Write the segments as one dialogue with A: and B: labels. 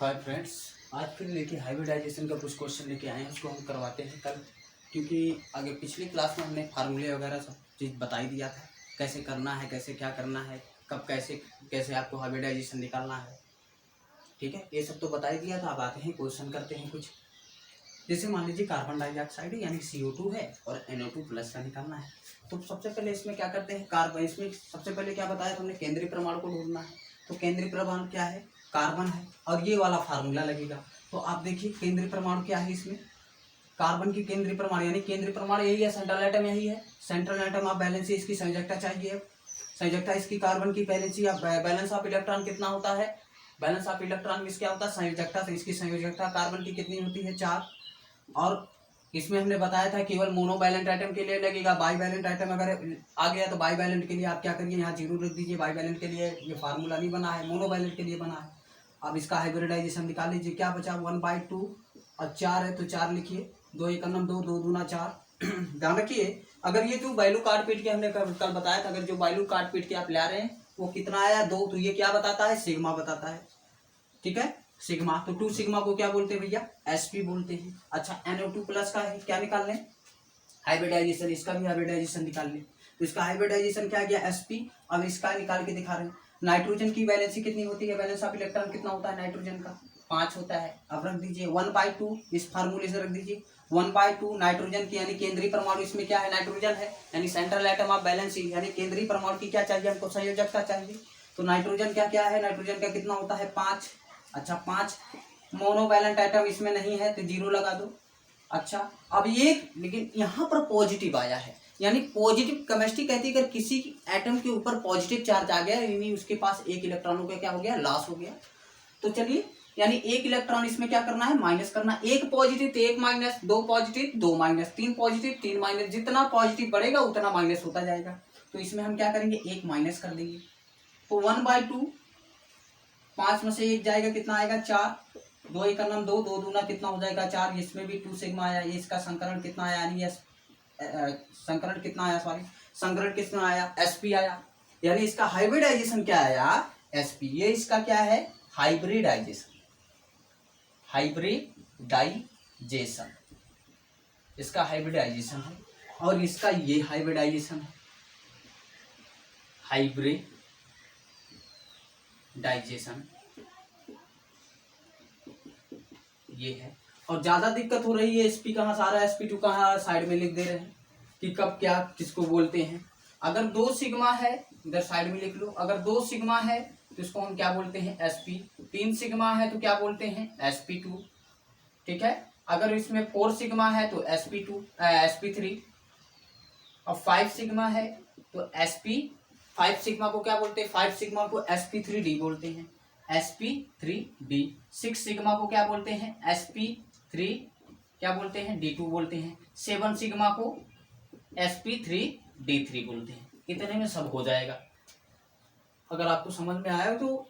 A: Hi friends, आज फिर लेके हाइब्रिडाइजेशन का कुछ क्वेश्चन लेके आए हैं। उसको हम करवाते हैं कल, क्योंकि आगे पिछली क्लास में हमने फार्मूले वगैरह सब चीज़ बता ही दिया था, कैसे करना है, कैसे क्या करना है, कब कैसे कैसे आपको हाइब्रिडाइजेशन निकालना है। ठीक है, ये सब तो बता ही दिया था। अब आते हैं क्वेश्चन करते हैं कुछ। जैसे मान लीजिए कार्बन डाइऑक्साइड यानी CO2 है और NO2+ का निकालना है। तो सबसे पहले इसमें क्या करते हैं, कार्बन। इसमें सबसे पहले क्या बताया था हमने, केंद्रीय परमाणु को ढूंढना है। तो केंद्रीय परमाणु क्या है, कार्बन है, और ये वाला फार्मूला लगेगा। तो आप देखिए केंद्रीय परमाणु क्या है इसमें, कार्बन की केंद्रीय परमाणु यानी केंद्रीय परमाणु यही है, सेंट्रल एटम यही है। सेंट्रल एटम ऑफ बैलेंस, इसकी संयोजकता चाहिए। संयोजकता इसकी कार्बन की balance of balance of electron कितना होता है, बैलेंस ऑफ इलेक्ट्रॉन में क्या होता है, संयोजकता। तो इसकी संयोजकता कार्बन की कितनी होती है, 4। और इसमें हमने बताया था केवल मोनोवैलेंट आइटम के लिए लगेगा। बाईवैलेंट आइटम अगर आ गया तो बाईवैलेंट के लिए आप क्या करिए, यहाँ 0 रख दीजिए। बाईवैलेंट के लिए ये फार्मूला नहीं बना है, मोनोवैलेंट के लिए बना है। अब इसका हाइब्रिडाइजेशन निकाल लीजिए। क्या बचा, 1/2 और 4 है तो 4 लिखिए। 2 × 2, 2 दूना 4। ध्यान रखिए, अगर ये जो वैल्यू काट पीट के हमने कल बताया था, अगर जो वैल्यू काट पीट के आप ला रहे हैं वो कितना आया, 2, तो ये क्या बताता है, सिग्मा बताता है। ठीक है, सिग्मा। तो 2 सिग्मा को क्या बोलते हैं भैया, SP बोलते हैं। अच्छा, NO2+ का है, क्या निकाल लें, हाइब्रिडाइजेशन। इसका भी हाइब्रिडाइजेशन निकाल लें। तो इसका हाइब्रिडाइजेशन क्या गया, SP। अब इसका निकाल के दिखा रहे हैं। नाइट्रोजन की वैलेंसी कितनी होती है, बैलेंस ऑफ इलेक्ट्रॉन कितना होता है नाइट्रोजन का, 5 होता है। अब रख दीजिए 1/2, इस फार्मूले से रख दीजिए 1/2 नाइट्रोजन की, यानी केंद्रीय परमाणु इसमें क्या है, नाइट्रोजन है, यानी सेंट्रल एटम ऑफ बैलेंस, यानी केंद्रीय परमाणु की क्या चाहिए हमको, संयोजकता चाहिए। तो नाइट्रोजन क्या क्या है, नाइट्रोजन का कितना होता है, 5। अच्छा, 5 मोनोवैलेंट आइटम इसमें नहीं है तो 0 लगा दो। अच्छा, अब ये लेकिन यहाँ पर पॉजिटिव आया है, यानी पॉजिटिव। केमिस्ट्री कहती है अगर किसी एटम के ऊपर पॉजिटिव चार्ज आ गया, यानी उसके पास एक इलेक्ट्रॉनों का क्या हो गया, लॉस हो गया। तो चलिए, यानी एक इलेक्ट्रॉन इसमें क्या करना है, माइनस करना। एक पॉजिटिव तो एक minus, 2 positive 2 minus, 3 positive 3 minus. जितना पॉजिटिव बढ़ेगा उतना माइनस होता जाएगा। तो इसमें हम क्या करेंगे, एक माइनस कर देंगे। तो 1/2, 5 में से 1 जाएगा, कितना आएगा, 4। 2 × 2, 2 दूना कितना हो जाएगा, 4। इसमें भी 2 सिग्मा आया। ये इसका संकरण कितना आया, यानी संकरण कितना आया, सॉरी, संकरण कितना आया, SP आया। यानी इसका हाइब्रिडाइजेशन क्या आया, SP। ये इसका क्या है, हाइब्रिडाइजेशन। हाइब्रिडाइजेशन इसका हाइब्रिडाइजेशन है, और इसका ये हाइब्रिडाइजेशन है, हाइब्रिडाइजेशन ये है। और ज्यादा दिक्कत हो रही है, SP कहाँ से आ रहा है, SP2 कहाँ, साइड में लिख दे रहे हैं कि कब क्या किसको बोलते हैं। अगर 2 सिग्मा है, इधर साइड में लिख लो। अगर 2 सिग्मा है तो इसको हम क्या बोलते हैं, SP। 3 सिग्मा है तो क्या बोलते हैं, SP2। ठीक है, अगर इसमें 4 सिग्मा है तो SP3। और 5 सिग्मा है तो SP5 सिग्मा को क्या बोलते हैं, 5 सिग्मा को SP3D बोलते हैं, SP3D। 6 सिग्मा को क्या बोलते हैं, SP3 क्या बोलते हैं, D2 बोलते हैं। 7 सिग्मा को SP3D3 बोलते हैं। इतने में सब हो जाएगा। अगर आपको समझ में आया तो,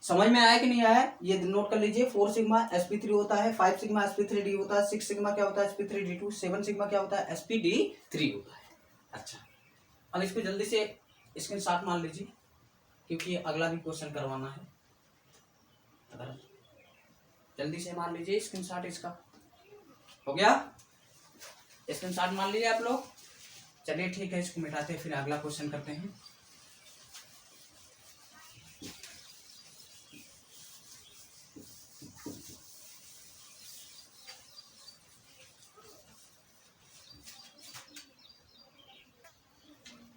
A: समझ में आया कि नहीं आया ये नोट कर लीजिए। 4 सिग्मा SP3 होता है, 5 सिग्मा SP3D होता है, 6 सिग्मा क्या होता है, SP3D2, 7 सिग्मा क्या होता है, SPD3 होता है। अच्छा, अब इसको जल्दी से स्क्रीनशॉट मार लीजिए, क्योंकि अगला भी क्वेश्चन करवाना है। अगर जल्दी से मार लीजिए स्क्रीनशॉट, इसका हो गया, स्क्रीनशॉट मार लीजिए आप लोग। चलिए ठीक है, इसको मिटाते हैं, फिर अगला क्वेश्चन करते हैं।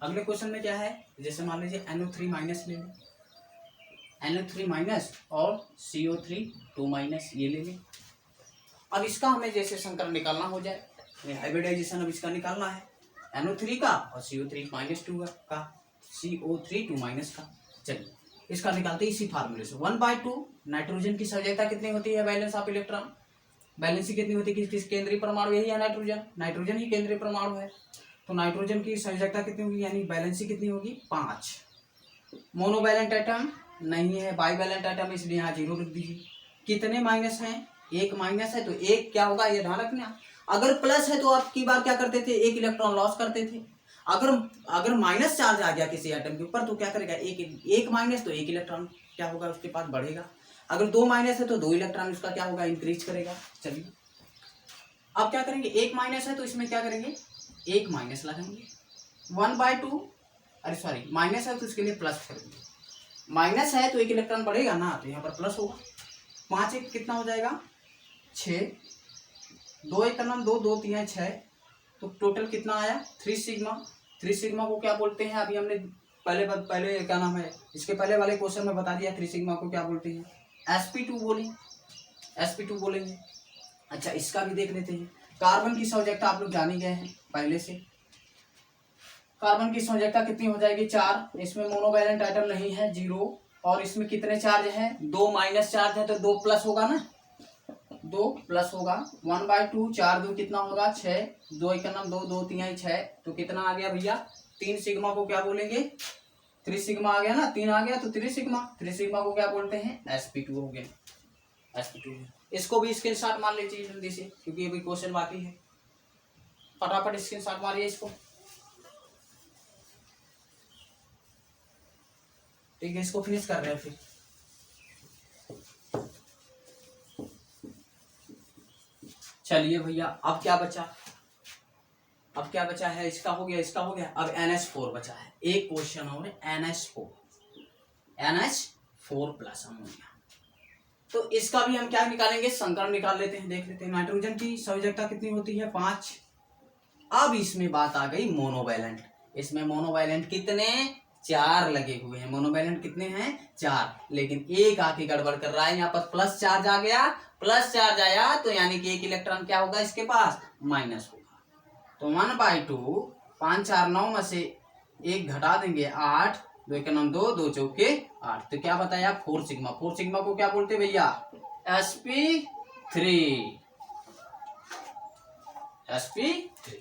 A: अगले क्वेश्चन में क्या है, जैसे मान लीजिए NO3- ले लें, NO3- और CO3 2- ये ले लें। अब इसका हमें जैसे संकरण निकालना हो जाए, हाइब्रिडाइजेशन अब इसका निकालना है, NO3 का और CO3- का, CO3 2- का। चलिए इसका निकालते हैं इसी फार्मूले से। 1/2 नाइट्रोजन की संयोजकता कितनी होती है, बैलेंस ऑफ इलेक्ट्रॉन, बैलेंस कितनी होती है, किस केंद्रीय परमाणु यही है नाइट्रोजन, नाइट्रोजन ही केंद्रीय परमाणु है। तो नाइट्रोजन की संयोजकता कितनी होगी, यानी बैलेंसी कितनी होगी, 5। मोनोवैलेंट आइटम नहीं है, बाईवैलेंट आइटम, इसलिए यहाँ 0 लिख दीजिए। कितने माइनस हैं, 1 माइनस है तो 1 क्या होगा, ये ध्यान रखना। अगर प्लस है तो आप की बार क्या करते थे, 1 इलेक्ट्रॉन लॉस करते थे। अगर माइनस चार्ज आ गया किसी एटम के ऊपर तो क्या करेगा, एक माइनस तो 1 इलेक्ट्रॉन क्या होगा उसके पास बढ़ेगा। अगर 2 माइनस है तो 2 इलेक्ट्रॉन उसका क्या होगा, इंक्रीज करेगा। चलिए अब क्या करेंगे, 1 माइनस है तो इसमें क्या करेंगे, 1 माइनस लगाएंगे, 1/2, अरे सॉरी माइनस है तो इसके लिए प्लस करेंगे। माइनस है तो 1 इलेक्ट्रॉन बढ़ेगा ना, तो यहाँ पर प्लस होगा। 5 1 कितना हो जाएगा 6, 2 1 का नाम 2, 2 3 6, तो टोटल कितना आया 3 सिग्मा। 3 सिग्मा को क्या बोलते हैं, अभी हमने पहले क्या नाम है, इसके पहले वाले क्वेश्चन में बता दिया 3 सिग्मा को क्या बोलते हैं, sp2 बोलेंगे, sp2 बोलेंगे। अच्छा इसका भी देख लेते हैं। कार्बन की संयोजकता आप लोग जान ही गए हैं पहले से। कार्बन की संयोजकता कितनी हो जाएगी 4, इसमें मोनोवैलेंट आइटम नहीं है 0, और इसमें कितने चार्ज है 2 माइनस चार्ज है तो 2 प्लस होगा ना, 2 प्लस होगा। 1/2, 4 2 कितना होगा 6, 2 1 का नाम 2, 2 3 6, तो कितना आ गया भैया 3 सिग्मा को क्या बोलेंगे, 3 सिग्मा आ गया ना, 3 आ गया तो 3 सिग्मा, 3 सिग्मा को क्या बोलते हैं sp2 हो गया, sp2। इसको भी स्क्रीनशॉट मार लीजिए जल्दी से, क्योंकि अभी क्वेश्चन बाकी है, फटाफट स्क्रीनशॉट मारिए इसको। ठीक है इसको फिनिश कर रहे हैं फिर। चलिए भैया अब क्या बचा, अब क्या बचा है, इसका हो गया, इसका हो गया, अब NH4 बचा है, एक क्वेश्चन और NH4 प्लस अमोनिया। तो इसका भी हम क्या निकालेंगे, संकरण निकाल लेते हैं, देख लेते हैं। नाइट्रोजन की संयोजकता कितनी होती है 5। अब इसमें बात आ गई मोनोवैलेंट, इसमें मोनोवैलेंट कितने 4 लगे हुए हैं, मोनोवैलेंट कितने हैं 4, लेकिन एक आके गड़बड़ कर रहा है, यहाँ पर प्लस चार्ज आ गया, प्लस चार्ज आया तो यानी कि 1 इलेक्ट्रॉन क्या होगा इसके पास माइनस होगा, तो 1/2, 5 4 9 में से 1 घटा देंगे 8, 2 1 9 2, 2 चौके 8, तो क्या बताया 4 सिग्मा। 4 सिग्मा को क्या बोलते भैया sp3, sp3।